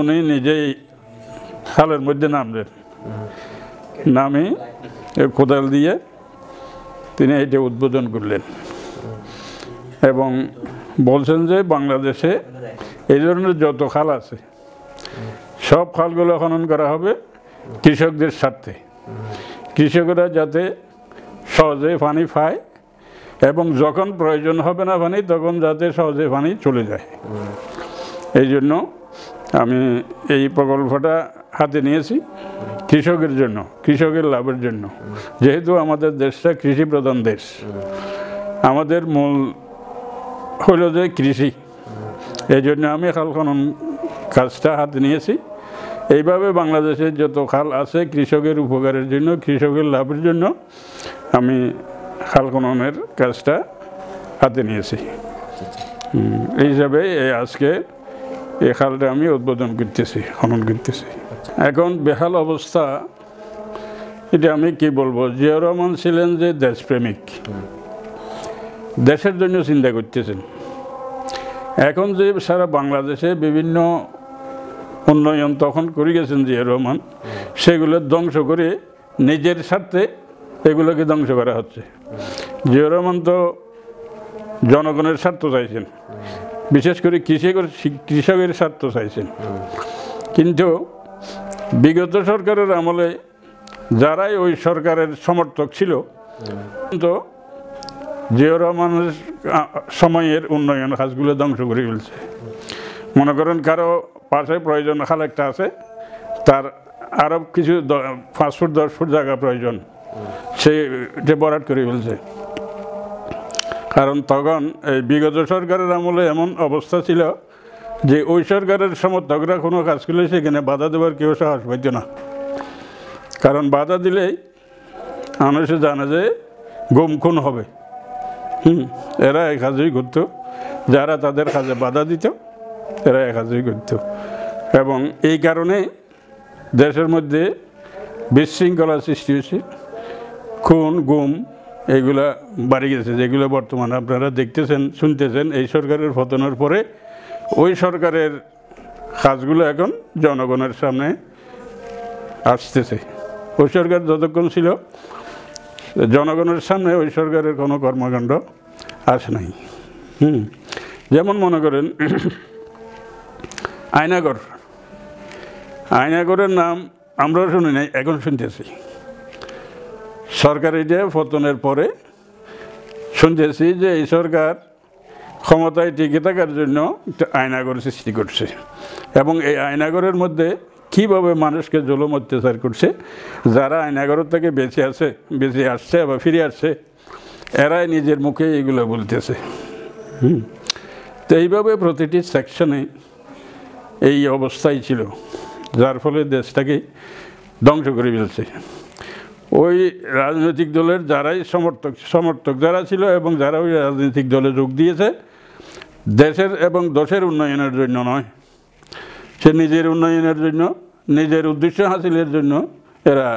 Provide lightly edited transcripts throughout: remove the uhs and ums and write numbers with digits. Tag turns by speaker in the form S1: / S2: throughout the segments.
S1: উনি নিজেই খালের মধ্যে নামলেন, নামে কোদাল দিয়ে তিনি এটা উদ্বোধন করলেন এবং বলছেন যে বাংলাদেশে এই ধরনের যত খাল আছে সব খালগুলো খনন করা হবে কৃষকদের স্বার্থে, কৃষকরা যাতে সহজে পানি পায় এবং যখন প্রয়োজন হবে না পানি তখন যাতে সহজে পানি চলে যায়। এই জন্য আমি এই প্রকল্পটা হাতে নিয়েছি কৃষকের জন্য, কৃষকের লাভের জন্য। যেহেতু আমাদের দেশটা কৃষি প্রধান দেশ, আমাদের মূল হলো যে কৃষি, এই জন্য আমি খাল খনন কাজটা হাতে নিয়েছি। এইভাবে বাংলাদেশের যত খাল আছে কৃষকের উপকারের জন্য, কৃষকের লাভের জন্য আমি খাল খননের কাজটা হাতে নিয়েছি। এই হিসাবে আজকে এই খালটা আমি উদ্বোধন করতেছি, খনন করতেছি। এখন বেহাল অবস্থা, এটা আমি কি বলবো, জিয়াউর রহমান ছিলেন যে দেশপ্রেমিক, দেশের জন্য চিন্তা করতেছেন। এখন যে সারা বাংলাদেশে বিভিন্ন উন্নয়ন তখন করে গেছেন জিয়াউর রহমান, সেগুলো ধ্বংস করে নিজের স্বার্থে এগুলোকে ধ্বংস করা হচ্ছে। জিয়াউর রহমান তো জনগণের স্বার্থ চাইছেন, বিশেষ করে কৃষকের স্বার্থ চাইছেন। কিন্তু বিগত সরকারের আমলে যারাই ওই সরকারের সমর্থক ছিল, কিন্তু জিয়াউর রহমানের সময়ের উন্নয়ন কাজগুলো ধ্বংস করে ফেলছে। মনে করেন কারো পাশে প্রয়োজন খাল একটা আছে, তার আরও কিছু 5 ফুট 10 ফুট জায়গা প্রয়োজন, সেটা বরাদ করে ফেলছে। কারণ তখন এই বিগত সরকারের আমলে এমন অবস্থা ছিল যে ওই সরকারের সমর্থকরা কোনো কাজ করলে সেখানে বাধা দেওয়ার কেউ সাহস পাইত না। কারণ বাধা দিলেই মানুষে জানে যে গুম খুন হবে। এরা এক কাজই করত, যারা তাদের কাজে বাধা দিত এরা এক কাজই করত। এবং এই কারণে দেশের মধ্যে বিশৃঙ্খলা সৃষ্টি হয়েছে, খুন গুম এইগুলা বাড়ি গেছে, যেগুলো বর্তমানে আপনারা দেখতেছেন শুনতেছেন। এই সরকারের পতনের পরে ওই সরকারের কাজগুলো এখন জনগণের সামনে আসতেছে। ওই সরকার যতক্ষণ ছিল জনগণের সামনে ওই সরকারের কোনো কর্মকাণ্ড আসে নাই। যেমন মনে করেন আয়নাগর, আয়নাগরের নাম আমরাও শুনি নাই, এখন শুনতেছি। সরকার এটা পতনের পরে শুনতেছি যে এই সরকার ক্ষমতায় টিকে থাকার জন্য একটা আয়নাগর সৃষ্টি করছে এবং এই আয়নাগরের মধ্যে কীভাবে মানুষকে জুলুম অত্যাচার করছে, যারা আয়নাগরের থেকে বেঁচে আসছে বা ফিরে আসছে, এরাই নিজের মুখে এগুলো বলতেছে। তো এইভাবে প্রতিটি সেকশনে এই অবস্থাই ছিল, যার ফলে দেশটাকে ধ্বংস করে ফেলছে। ওই রাজনৈতিক দলের যারাই সমর্থক যারা ছিল এবং যারা ওই রাজনৈতিক দলে যোগ দিয়েছে, দেশের এবং দেশের উন্নয়নের জন্য নয়, সে নিজের উন্নয়নের জন্য, নিজের উদ্দেশ্য হাসিলের জন্য এরা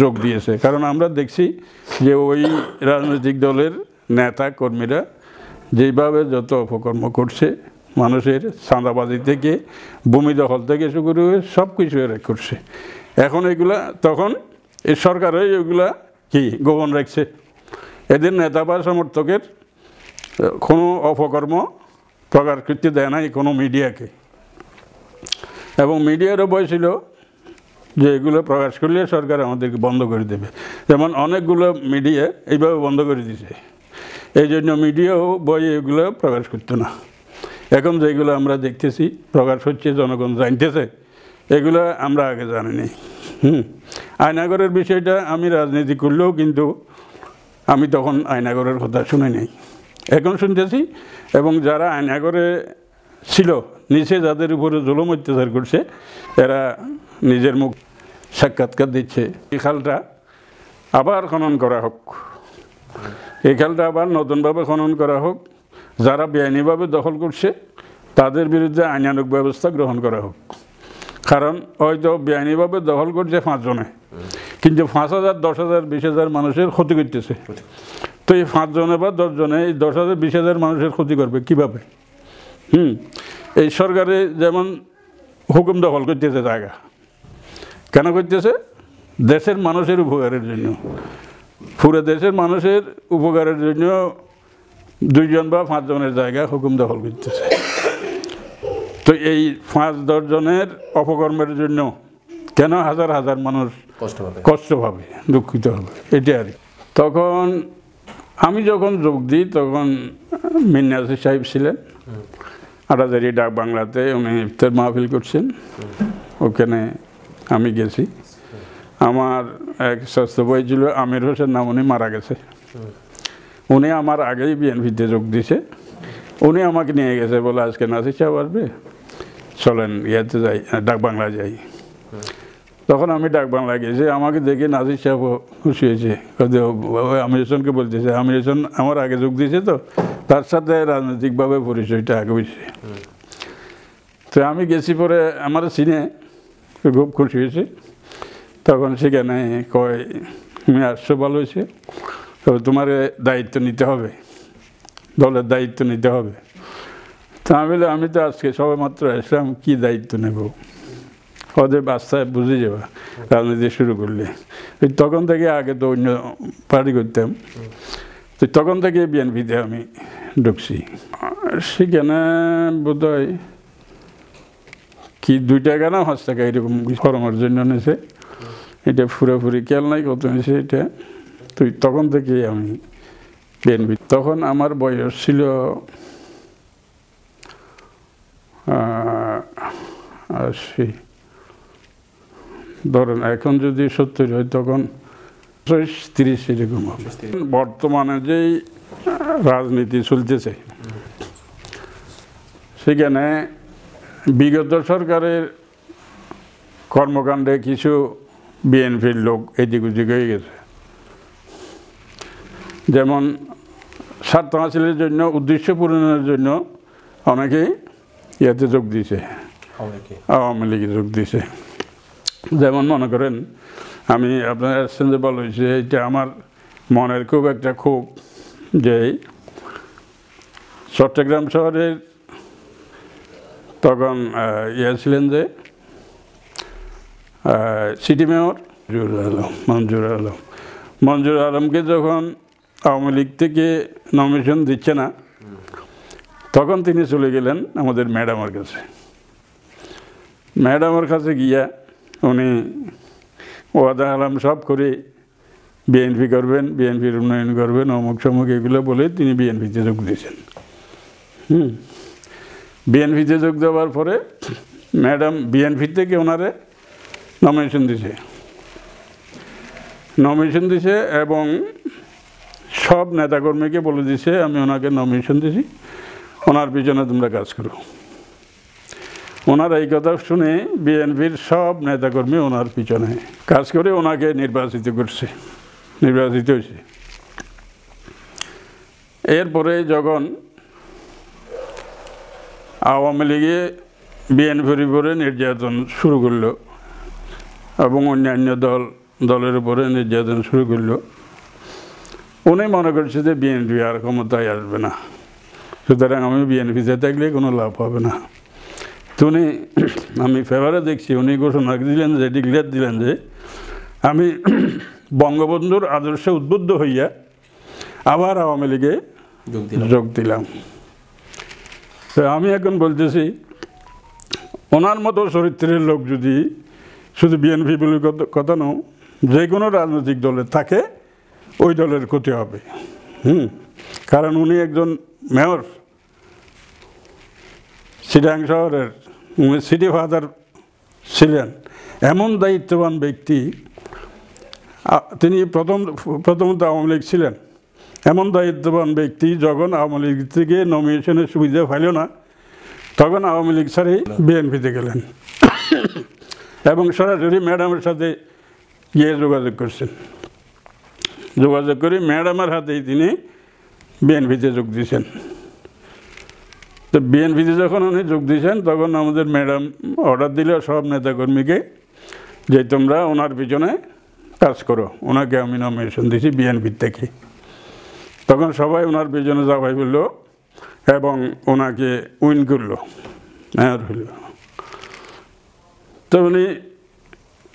S1: যোগ দিয়েছে। কারণ আমরা দেখছি যে ওই রাজনৈতিক দলের নেতা কর্মীরা যেভাবে যত অপকর্ম করছে, মানুষের চাঁদাবাজি থেকে ভূমি দখল থেকে শুরু করে সব কিছু এরা করছে। এখন এগুলা তখন এই সরকারই এগুলা কি গোপন রাখছে, এদের নেতা বা সমর্থকের কোনো অপকর্ম প্রকাশ করতে দেয় নাই কোনো মিডিয়াকে। এবং মিডিয়ারও ভয় ছিল যে এগুলো প্রকাশ করলে সরকার আমাদেরকে বন্ধ করে দেবে। যেমন অনেকগুলো মিডিয়া এইভাবে বন্ধ করে দিয়েছে, এই জন্য মিডিয়াও ভয়ে এগুলো প্রকাশ করতো না। এখন যেগুলো আমরা দেখতেছি প্রকাশ হচ্ছে, জনগণ জানতেছে, এগুলো আমরা আগে জানিনি। আয়নাগরের বিষয়টা আমি রাজনীতি করলেও কিন্তু আমি তখন আয়নাগরের কথা শুনে নেই, এখন শুনতেছি। এবং যারা আয়নাগরে ছিল, নিচে যাদের উপরে জুলুম অত্যাচার করছে, এরা নিজের মুখ সাক্ষাৎকার দিচ্ছে। এই খালটা আবার খনন করা হোক, এই খালটা আবার নতুনভাবে খনন করা হোক। যারা বেআইনিভাবে দখল করছে তাদের বিরুদ্ধে আইনানুগ ব্যবস্থা গ্রহণ করা হোক। কারণ হয়তো বেআইনিভাবে দখল করছে 5 জনে, কিন্তু 5,000 10,000 20,000 মানুষের ক্ষতি করতেছে। তো এই 5 জনে বা 10 জনে এই 10,000 20,000 মানুষের ক্ষতি করবে কীভাবে? এই সরকারে যেমন হুকুম দখল করতেছে জায়গা। কেন করতেছে? দেশের মানুষের উপকারের জন্য, পুরো দেশের মানুষের উপকারের জন্য 2 জন বা 5 জনের জায়গা হুকুম দখল করতেছে। তো এই 5-10 জনের অপকর্মের জন্য কেন হাজার হাজার মানুষ কষ্ট পাবে, দুঃখিত হবে, এটা আর। তখন আমি যখন যোগ দিই তখন মির্জা নাসির সাহেব ছিলেন আটাজারি ডাক বাংলাতে, উনি ইফতার মাহফিল করছেন, ওখানে আমি গেছি। আমার এক স্বাস্থ্য ভাই ছিল আমির হোসেন নাম, উনি মারা গেছে। উনি আমার আগেই বিএনপিতে যোগ দিছে। উনি আমাকে নিয়ে গেছে, বলে আজকে নাসির সাহেব আসবে, চলেন ইয়েতে যাই, ডাক বাংলা যাই। তখন আমি ডাক বাংলা গেছি, আমাকে দেখে নাসির সাহেব খুশি হয়েছে। আমির হোসেনকে বলতেছে, আমির হোসেন আমার আগে যোগ দিয়েছে, তো তার সাথে রাজনৈতিকভাবে পরিচয়টা আগে হয়েছে। তো আমি গেছি, পরে আমার চিনে খুব খুশি হয়েছে। তখন সেখানে কয়, তুমি আসছো ভালো হয়েছে, তবে তোমার দায়িত্ব নিতে হবে, দলের দায়িত্ব নিতে হবে। তা আমি বলি, আমি তো আজকে সবে মাত্র আসলাম, কী দায়িত্ব নেব? ওদের বাচ্চায় বুঝে যাবা রাজনীতি শুরু করলে। তখন থেকে, আগে তো অন্য পার্টি করতাম, তো তখন থেকে বিএনপিতে আমি ঢুকছি। সেখানে বোধ হয় কি 2 টাকা না 5 টাকা এরকম ফরমের জন্য নিয়েছে, এটা পুরোপুরি খেয়াল নাই কত নিয়েছে এটা। তো তখন থেকে আমি বিএনপি। তখন আমার বয়স ছিল আশি, ধরেন এখন যদি 70 হয় তখন 30 এরকম হবে। বর্তমানে যেই রাজনীতি চলতেছে সেখানে বিগত সরকারের কর্মকাণ্ডে কিছু বিএনপির লোক এদিক ওদিক হয়ে গেছে। যেমন স্বার্থ হাসিলের জন্য, উদ্দেশ্য পূরণের জন্য অনেকেই ইয়াতে যোগ দিয়েছে, আওয়ামী লীগে যোগ দিয়েছে। যেমন মনে করেন, আমি আপনার আসছেন যে বলা হয়েছে, এটা আমার মনের খুব একটা ক্ষোভ যে চট্টগ্রাম শহরের তখন ছিলেন যে সিটি মেয়র মঞ্জুর আলমকে যখন আওয়ামী লীগ থেকে নমিনেশন দিচ্ছে না, তখন তিনি চলে গেলেন আমাদের ম্যাডামের কাছে। ম্যাডামের কাছে গিয়া উনি ওয়াদা আলাম সব করে বিএনপি করবেন, বিএনপির উন্নয়ন করবেন, অমুক সমুক এগুলো বলে তিনি বিএনপিতে যোগ দিয়েছেন। বিএনপিতে যোগ দেওয়ার পরে ম্যাডাম বিএনপি থেকে ওনারে নমিনেশন দিছে এবং সব নেতাকর্মীকে বলে দিছে, আমি ওনাকে নমিনেশন দিছি, ওনার পিছনে তোমরা কাজ করো। ওনার এই কথা শুনে বিএনপির সব নেতাকর্মী ওনার পিছনে কাজ করে ওনাকে নির্বাচিত হয়েছে। এরপরে যখন আওয়ামী লীগে বিএনপির উপরে নির্যাতন শুরু করলো এবং অন্যান্য দলের উপরে নির্যাতন শুরু করলো, উনি মনে করছে যে বিএনপি আর ক্ষমতায় আসবে না, সুতরাং আমি বিএনপিতে থাকলে কোনো লাভ হবে না। তো উনি, আমি ফেভারে দেখছি, উনি ঘোষণা দিলেন যে, ডিক্লেয়ার দিলেন যে আমি বঙ্গবন্ধুর আদর্শে উদ্বুদ্ধ হইয়া আবার আওয়ামী লীগে যোগ দিলাম। তো আমি এখন বলতেছি, ওনার মতো চরিত্রের লোক যদি শুধু বিএনপি বলে কথা নয়, যে কোনো রাজনৈতিক দলে থাকে, ওই দলের ক্ষতি হবে। কারণ উনি একজন মেয়র, চিটাং শহরের, উনি সিটি ফাদার ছিলেন, এমন দায়িত্ববান ব্যক্তি। তিনি প্রথমত আওয়ামী লীগ ছিলেন, এমন দায়িত্ববান ব্যক্তি যখন আওয়ামী লীগ থেকে নমিনেশনের সুবিধা পাইল না, তখন আওয়ামী লীগ ছাড়াই বিএনপিতে গেলেন এবং সরাসরি ম্যাডামের সাথে গিয়ে যোগাযোগ করছেন। যোগাযোগ করে ম্যাডামের হাতেই তিনি বিএনপিতে যোগ দিয়েছেন। তো বিএনপিতে যখন উনি যোগ দিয়েছেন, তখন আমাদের ম্যাডাম অর্ডার দিল সব নেতাকর্মীকে যে তোমরা ওনার পিছনে কাজ করো। ওনাকে আমি নমিনেশন দিয়েছি বিএনপির থেকে। তখন সবাই ওনার পিছনে যাবাই বলল এবং ওনাকে উইন করলো, মেয়র হইল। তো উনি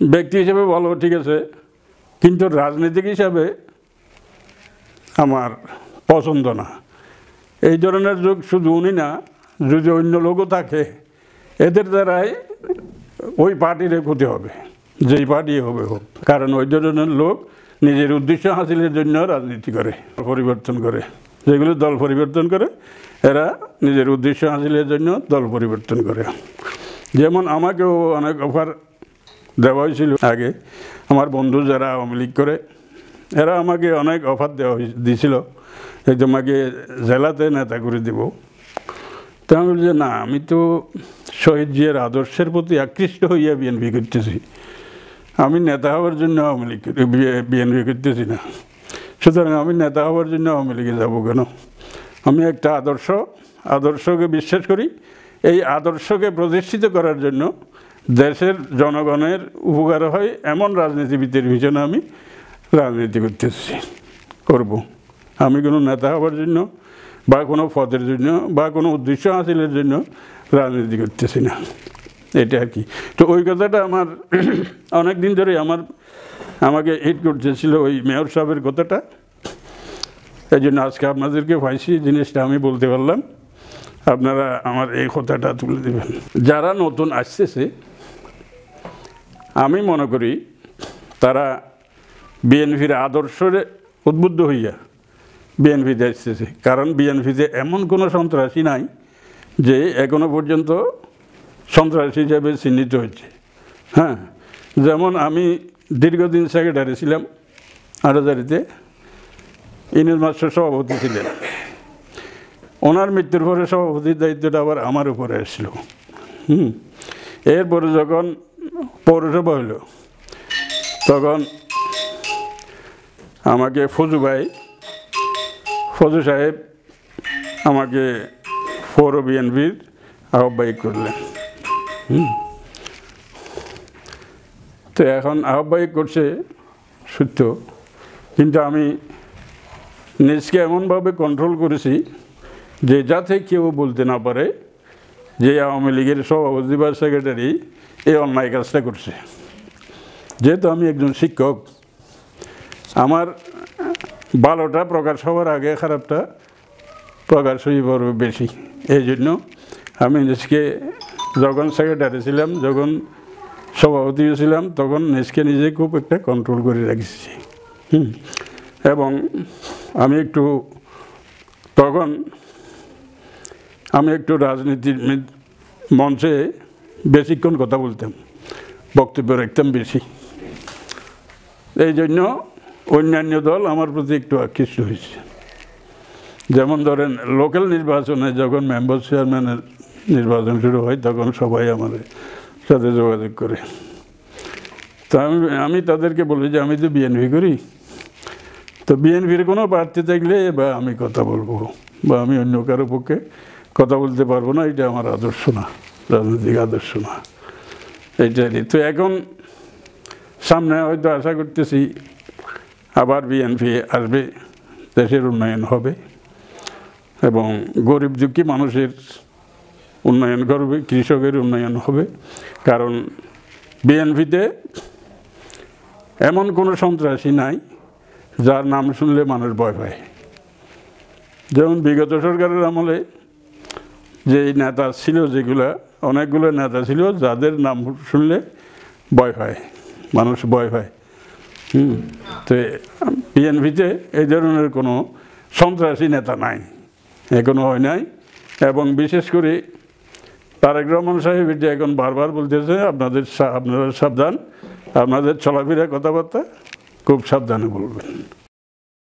S1: ব্যক্তি হিসেবে বলো ঠিক আছে, কিন্তু রাজনীতিক হিসাবে আমার পছন্দ না। এই ধরনের লোক শুধু উনি না, যদি অন্য লোকও থাকে, এদের দ্বারাই ওই পার্টির ক্ষতি হবে, যেই পার্টি হবে হোক। কারণ ওই ধরনের লোক নিজের উদ্দেশ্য হাসিলের জন্য রাজনীতি করে, পরিবর্তন করে। যেগুলো দল পরিবর্তন করে, এরা নিজের উদ্দেশ্য হাসিলের জন্য দল পরিবর্তন করে। যেমন আমাকেও অনেক অফার দেওয়া হয়েছিল আগে, আমার বন্ধু যারা আওয়ামী লীগ করে, এরা আমাকে অনেক অফার দিয়েছিল যে তোমাকে জেলাতে নেতা করে দেব। তো আমি বলি যে না, আমি তো শহীদ জিয়ার আদর্শের প্রতি আকৃষ্ট হইয়া বিএনপি করতেছি, আমি নেতা হওয়ার জন্য আওয়ামী লীগ বিএনপি করতেছি না। সুতরাং আমি নেতা হওয়ার জন্য আওয়ামী লীগে যাবো কেন? আমি একটা আদর্শকে বিশ্বাস করি। এই আদর্শকে প্রতিষ্ঠিত করার জন্য দেশের জনগণের উপকার হয় এমন রাজনীতিবিদের পিছনে আমি রাজনীতি করব। আমি কোনো নেতা হওয়ার জন্য বা কোনো পদের জন্য বা কোনো উদ্দেশ্য হাসিলের জন্য রাজনীতি করতেছি না, এটা আর কি। তো ওই কথাটা আমার অনেক দিন ধরে আমাকে হিট করতেছিল, ওই মেয়র সাহেবের কথাটা। এই জন্য আজকে আপনাদেরকে পাইছি, জিনিসটা আমি বলতে পারলাম, আপনারা আমার এই কথাটা তুলে দেবেন। যারা নতুন আসতেছে, আমি মনে করি তারা বিএনপির আদর্শে উদ্বুদ্ধ হইয়া বিএনপিতে আসতেছে। কারণ বিএনপিতে এমন কোনো সন্ত্রাসী নাই যে এখনো পর্যন্ত সন্ত্রাসী হিসাবে চিহ্নিত হচ্ছে। হ্যাঁ, যেমন আমি দীর্ঘদিন সেক্রেটারি ছিলাম আড়াজারিতে, ইনুস মাস্টার সভাপতি ছিলেন। ওনার মৃত্যুর পরে সভাপতির দায়িত্বটা আবার আমার উপরে এসেছিল। এরপরে যখন পৌরসভা হলো, তখন আমাকে ফজু সাহেব আমাকে পৌর বিএনপির আহ্বায়ক করলেন। তো এখন আহ্বায়ক করছে সত্য, কিন্তু আমি নিজকে এমনভাবে কন্ট্রোল করেছি যে যাতে কেউ বলতে না পারে যে আওয়ামী লীগের সভাপতি বা সেক্রেটারি এই অন্যায় কাজটা করছে। যেহেতু আমি একজন শিক্ষক, আমার ভালোটা প্রকাশ হওয়ার আগে খারাপটা প্রকাশ হয়ে পড়বে বেশি। এই জন্য আমি নিজকে যখন সেক্রেটারি ছিলাম, যখন সভাপতি ছিলাম, তখন নিজে খুব একটা কন্ট্রোল করে রেখেছি। এবং আমি একটু রাজনীতির মঞ্চে বেশিক্ষণ কথা বলতাম, বক্তব্য রাখতাম বেশি। এই জন্য অন্যান্য দল আমার প্রতি একটু আকৃষ্ট হয়েছে। যেমন ধরেন লোকাল নির্বাচনে যখন মেম্বার চেয়ারম্যানের নির্বাচন শুরু হয়, তখন সবাই আমাদের সাথে যোগাযোগ করে। তো আমি তাদেরকে বলি যে আমি তো বিএনপি করি, তো বিএনপির কোনো প্রার্থী থাকলে বা আমি কথা বলবো, বা আমি অন্য কারো পক্ষে কথা বলতে পারবো না, এটা আমার আদর্শ না, রাজনৈতিক আদর্শ না, এইটাই। তো এখন সামনে হয়তো আশা করতেছি আবার বিএনপি আসবে, দেশের উন্নয়ন হবে এবং গরিব দুঃখী মানুষের উন্নয়ন করবে, কৃষকের উন্নয়ন হবে। কারণ বিএনপিতে এমন কোনো সন্ত্রাসী নাই যার নাম শুনলে মানুষ ভয় পায়। যেমন বিগত সরকারের আমলে যে নেতা ছিল, অনেকগুলো নেতা ছিল যাদের নাম শুনলে ভয় পায়, মানুষ ভয় পায়। তো বিএনপিতে এই ধরনের কোনো সন্ত্রাসী নেতা নাই, এখনো হয় নাই। এবং বিশেষ করে তারেক রহমান সাহেব এটা এখন বারবার বলতেছে, আপনারা সাবধান, আপনাদের চলাফেরা কথাবার্তা খুব সাবধানে বলবেন।